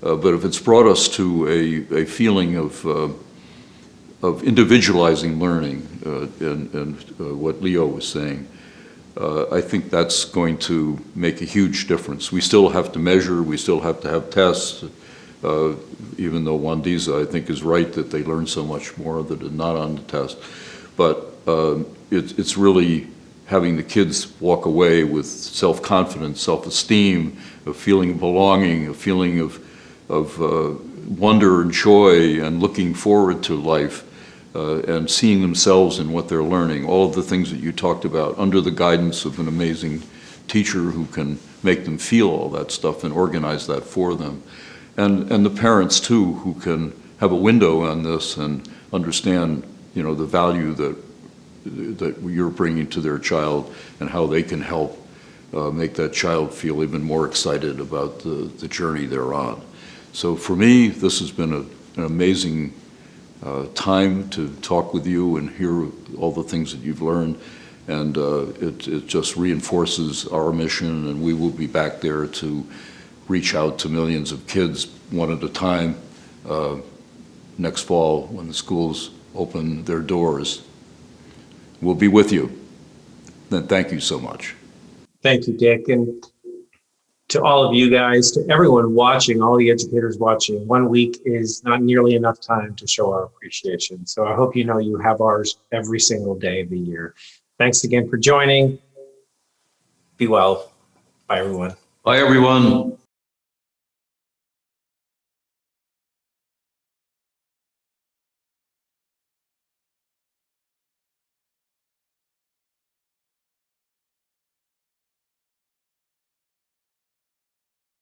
but if it's brought us to a feeling of individualizing learning, and what Leo was saying, I think that's going to make a huge difference. We still have to measure, we still have to have tests, even though Wandiza, I think, is right that they learn so much more that are not on the test. But it's really having the kids walk away with self-confidence, self-esteem, a feeling of belonging, a feeling of wonder and joy and looking forward to life, and seeing themselves in what they're learning. All of the things that you talked about under the guidance of an amazing teacher who can make them feel all that stuff and organize that for them. And the parents too, who can have a window on this and understand, the value that you're bringing to their child and how they can help make that child feel even more excited about the journey they're on. So for me, this has been an amazing time to talk with you and hear all the things that you've learned. And it just reinforces our mission, and we will be back there to reach out to millions of kids one at a time next fall when the schools open their doors. We'll be with you. Then thank you so much. Thank you, Dick. And to all of you guys, to everyone watching, all the educators watching, 1 week is not nearly enough time to show our appreciation. So I hope you know you have ours every single day of the year. Thanks again for joining. Be well. Bye, everyone. Bye, everyone.